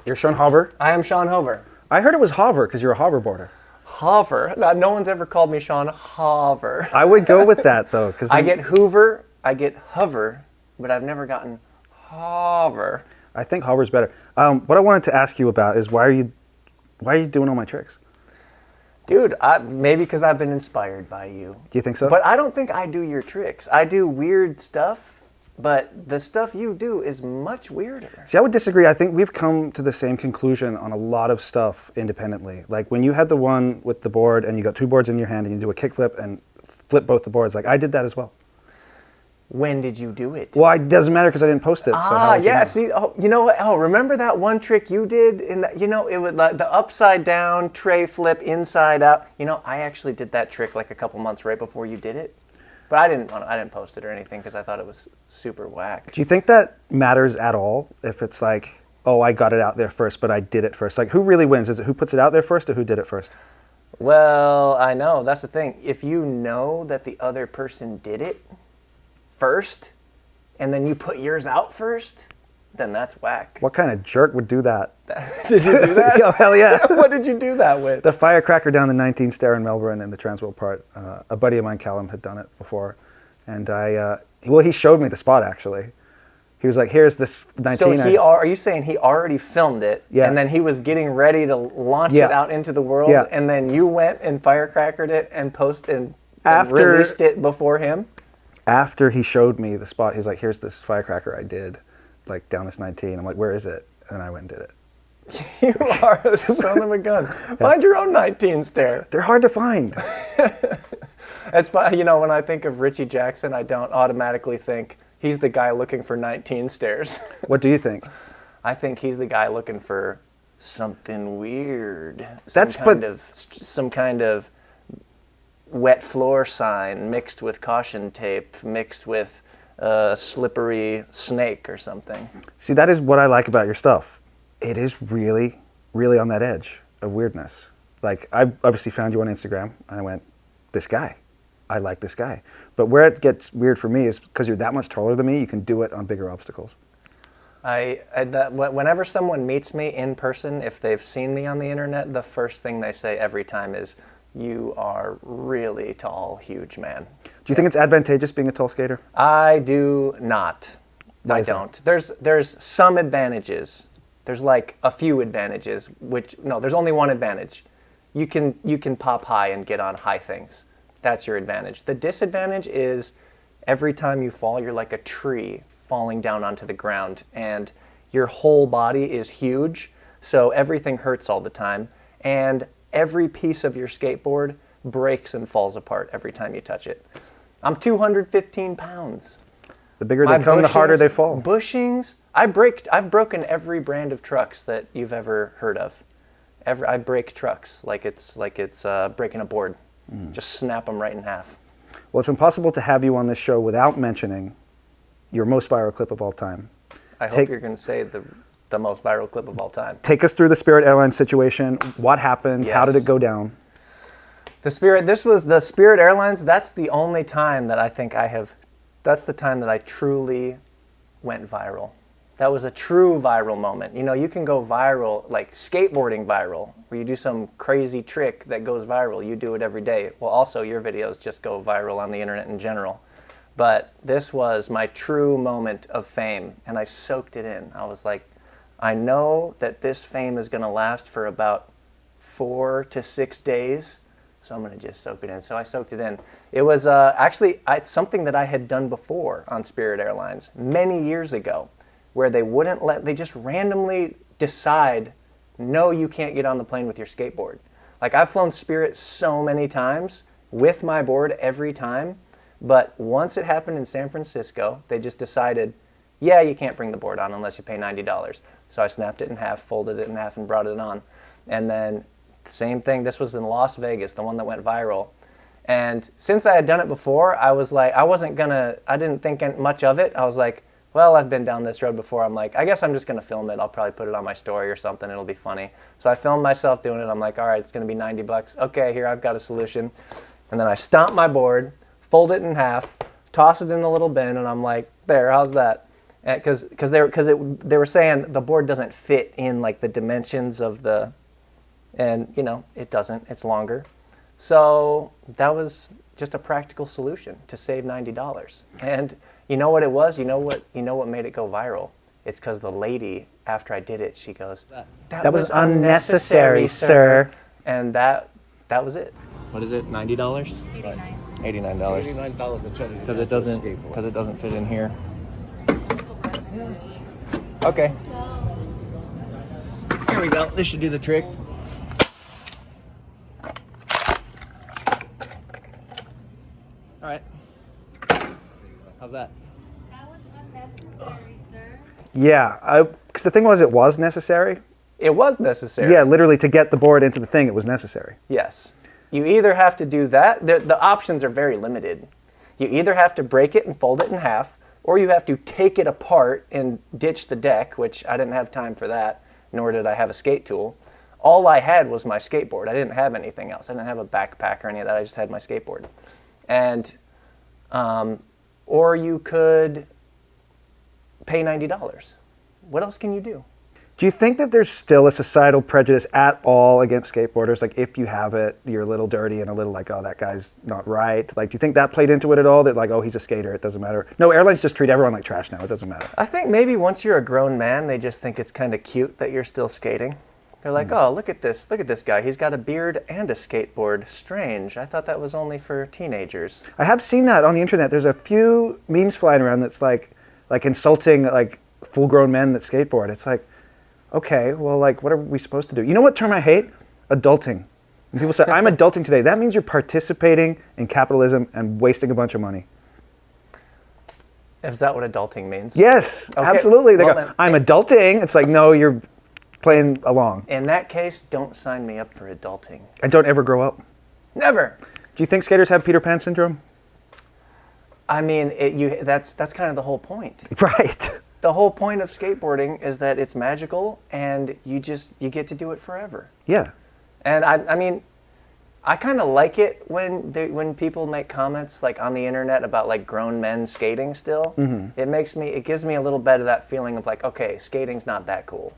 You're Shaun Hover. I am Shaun Hover. I heard it was Hover because you're a hoverboarder. Hover. No one's ever called me Shaun Hover. I would go with that though, because I get Hoover, I get Hover, but I've never gotten Hover. I think Hover's better. What I wanted to ask you about is why are you doing all my tricks? Dude, maybe because I've been inspired by you. Do you think so? But I don't think I do your tricks. I do weird stuff, but the stuff you do is much weirder. See, I would disagree. I think we've come to the same conclusion on a lot of stuff independently. Like when you had the one with the board and you got two boards in your hand and you do a kickflip and flip both the boards, like I did that as well. When did you do it? Well, it doesn't matter because I didn't post it. Yeah. See, you know what? Oh, remember that one trick you did? It was like the upside down tray flip inside out. I actually did that trick like a couple months right before you did it, but I didn't post it or anything because I thought it was super whack. Do you think that matters at all? If it's like, oh, I got it out there first, but I did it first. Like, who really wins? Is it who puts it out there first or who did it first? Well, I know that's the thing. If you know that the other person did it first, and then you put yours out first, then that's whack. What kind of jerk would do that? Did you do that? Oh, hell yeah. What did you do that with? The firecracker down the 19 stair in Melbourne in the Transworld part. A buddy of mine, Callum, had done it before. And he showed me the spot actually. He was like, here's this 19. So are you saying he already filmed it, yeah, and then he was getting ready to launch it out into the world, yeah, and then you went and firecrackered it and released it before him? After he showed me the spot, he's like, here's this firecracker I did, like down this 19. I'm like, where is it? And then I went and did it. You are a son of a gun. Find your own 19 stair. They're hard to find. It's fun. When I think of Richie Jackson, I don't automatically think he's the guy looking for 19 stairs. What do you think? I think he's the guy looking for something weird. Some kind of wet floor sign mixed with caution tape, mixed with a slippery snake or something. See, that is what I like about your stuff. It is really, really on that edge of weirdness. Like, I obviously found you on Instagram, and I went, this guy. I like this guy. But where it gets weird for me is because you're that much taller than me, you can do it on bigger obstacles. Whenever someone meets me in person, if they've seen me on the internet, the first thing they say every time is, you are really tall, huge man. Do you think it's advantageous being a tall skater? I do not. I don't. There's some advantages. There's like a few advantages, there's only one advantage. You can pop high and get on high things. That's your advantage. The disadvantage is every time you fall, you're like a tree falling down onto the ground, and your whole body is huge, so everything hurts all the time, and every piece of your skateboard breaks and falls apart every time you touch it. I'm 215 pounds. The bigger they come, the harder they fall. Bushings. I've broken every brand of trucks that you've ever heard of. I break trucks like it's breaking a board. Just snap them right in half. Well, it's impossible to have you on this show without mentioning your most viral clip of all time. I hope you're going to say the most viral clip of all time. Take us through the Spirit Airlines situation. What happened? Yes. How did it go down? This was the Spirit Airlines. That's the only time that I think that's the time that I truly went viral. That was a true viral moment. You can go viral, like skateboarding viral, where you do some crazy trick that goes viral. You do it every day. Well, also your videos just go viral on the internet in general. But this was my true moment of fame, and I soaked it in. I was like, I know that this fame is going to last for about 4 to 6 days, so I'm going to just soak it in. So I soaked it in. It was actually something that I had done before on Spirit Airlines many years ago, where they just randomly decide, no, you can't get on the plane with your skateboard. Like, I've flown Spirit so many times with my board every time, but once it happened in San Francisco, they just decided, yeah, you can't bring the board on unless you pay $90. So I snapped it in half, folded it in half, and brought it on. And then same thing, this was in Las Vegas, the one that went viral. And since I had done it before, I was like, I didn't think much of it. I was like, well, I've been down this road before. I'm like, I guess I'm just going to film it. I'll probably put it on my story or something. It'll be funny. So I filmed myself doing it. I'm like, all right, it's going to be $90. Okay, here, I've got a solution. And then I stomp my board, fold it in half, toss it in a little bin, and I'm like, there, how's that? because they were saying the board doesn't fit in like the dimensions of the, and you know it doesn't. It's longer, so that was just a practical solution to save $90. And you know what it was? You know what made it go viral? It's because the lady, after I did it, she goes, "That was unnecessary, sir." And that was it. What is it? $90? $89. $89 to try to Because it doesn't fit in here. Okay. Here we go. This should do the trick. All right. How's that? That was unnecessary, sir. Yeah, because the thing was, it was necessary. It was necessary. Yeah, literally to get the board into the thing, it was necessary. Yes. You either have to do that. The options are very limited. You either have to break it and fold it in half, or you have to take it apart and ditch the deck, which I didn't have time for that, nor did I have a skate tool. All I had was my skateboard. I didn't have anything else. I didn't have a backpack or any of that. I just had my skateboard. And, or you could pay $90. What else can you do? Do you think that there's still a societal prejudice at all against skateboarders? Like, if you have it, you're a little dirty and a little like, oh, that guy's not right. Like, do you think that played into it at all? That like, oh, he's a skater, it doesn't matter. No, airlines just treat everyone like trash now. It doesn't matter. I think maybe once you're a grown man, they just think it's kind of cute that you're still skating. They're like, oh, look at this guy. He's got a beard and a skateboard. Strange. I thought that was only for teenagers. I have seen that on the internet. There's a few memes flying around that's like insulting like full-grown men that skateboard. It's like, okay, well, like, what are we supposed to do? You know what term I hate? Adulting. When people say, I'm adulting today, that means you're participating in capitalism and wasting a bunch of money. Is that what adulting means? Yes, Okay, absolutely. They well go, then- I'm adulting. It's like, no, you're playing along. In that case, don't sign me up for adulting. And don't ever grow up. Never. Do you think skaters have Peter Pan syndrome? I mean, that's kind of the whole point. Right. The whole point of skateboarding is that it's magical and you get to do it forever. Yeah. And I mean, I kind of like it when people make comments like on the internet about like grown men skating still. Mm-hmm. It gives me a little bit of that feeling of like, okay, skating's not that cool.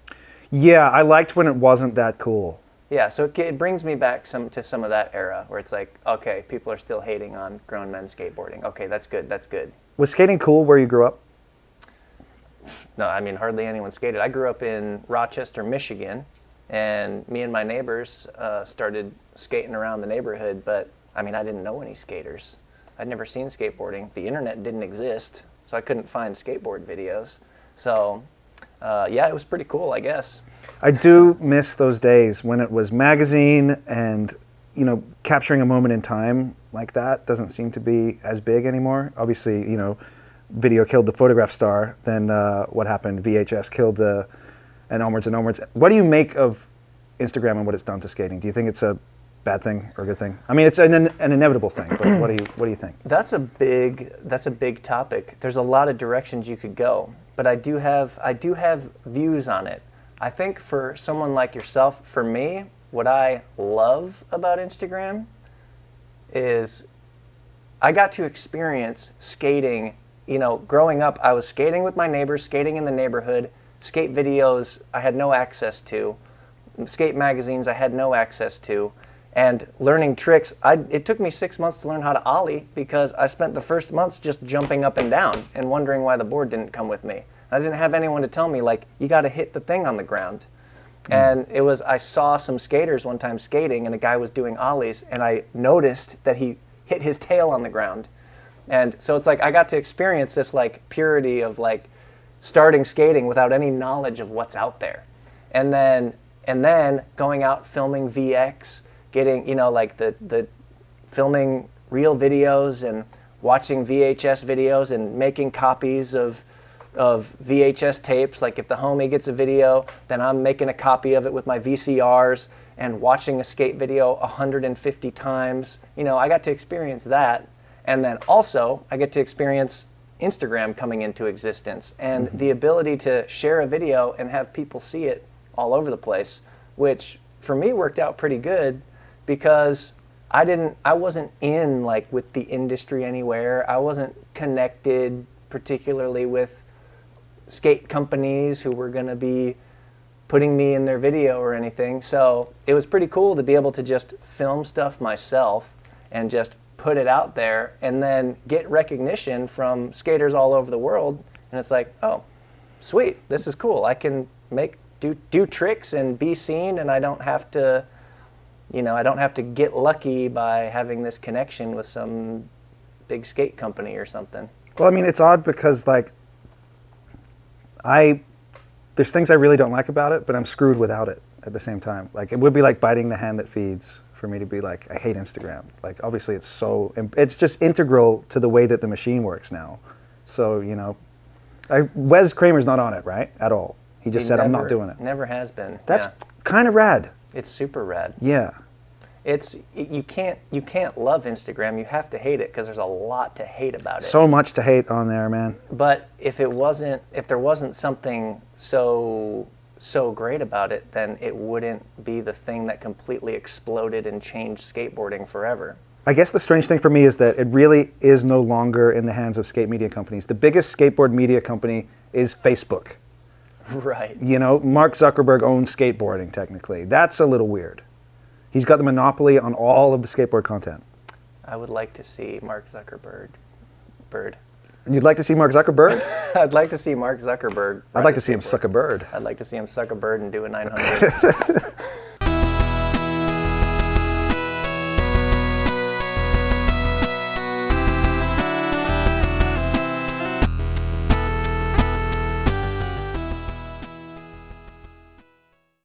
Yeah, I liked when it wasn't that cool. Yeah, so it brings me back to some of that era where it's like, okay, people are still hating on grown men skateboarding. Okay, that's good, that's good. Was skating cool where you grew up? No, I mean, hardly anyone skated. I grew up in Rochester, Michigan, and me and my neighbors started skating around the neighborhood, but I mean, I didn't know any skaters. I'd never seen skateboarding. The internet didn't exist, so I couldn't find skateboard videos. So, yeah, it was pretty cool, I guess. I do miss those days when it was magazine and, you know, capturing a moment in time like that doesn't seem to be as big anymore. Obviously, you know, video killed the photograph star. Then what happened? VHS killed and onwards and onwards. What do you make of Instagram and what it's done to skating? Do you think it's a bad thing or a good thing? I mean, it's an inevitable thing, but what do you think? That's a big topic. There's a lot of directions you could go, but I do have views on it. I think for someone like yourself, for me, what I love about Instagram is I got to experience skating. You know, growing up, I was skating with my neighbors, skating in the neighborhood, skate videos I had no access to, skate magazines I had no access to, and learning tricks. It took me 6 months to learn how to ollie because I spent the first months just jumping up and down and wondering why the board didn't come with me. I didn't have anyone to tell me, like, you got to hit the thing on the ground. And I saw some skaters one time skating, and a guy was doing ollies, and I noticed that he hit his tail on the ground. And so it's like I got to experience this like purity of like starting skating without any knowledge of what's out there. And then going out filming VX, getting, you know, like the filming real videos and watching VHS videos and making copies of VHS tapes. Like if the homie gets a video, then I'm making a copy of it with my VCRs and watching a skate video 150 times. You know, I got to experience that. And then also, I get to experience Instagram coming into existence and the ability to share a video and have people see it all over the place, which for me worked out pretty good because I wasn't in like with the industry anywhere. I wasn't connected particularly with skate companies who were going to be putting me in their video or anything. So it was pretty cool to be able to just film stuff myself and just put it out there and then get recognition from skaters all over the world. And it's like, oh, sweet, this is cool. I can do tricks and be seen, and I don't have to, I don't have to get lucky by having this connection with some big skate company or something. Well, I mean, it's odd because like there's things I really don't like about it, but I'm screwed without it at the same time. Like it would be like biting the hand that feeds for me to be like, I hate Instagram. Like obviously it's just integral to the way that the machine works now. So, Wes Kramer's not on it, right? At all. He just said, I'm not doing it. Never has been. That's kind of rad. It's super rad. Yeah. You can't love Instagram. You have to hate it because there's a lot to hate about it. So much to hate on there, man. But if there wasn't something so great about it, then it wouldn't be the thing that completely exploded and changed skateboarding forever. I guess the strange thing for me is that it really is no longer in the hands of skate media companies. The biggest skateboard media company is Facebook. Right. Mark Zuckerberg owns skateboarding technically. That's a little weird. He's got the monopoly on all of the skateboard content. I would like to see Mark Zuckerberg. You'd like to see Mark Zuckerberg? I'd like to see Mark Zuckerberg. I'd like to see him suck a bird. I'd like to see him suck a bird and do a 900.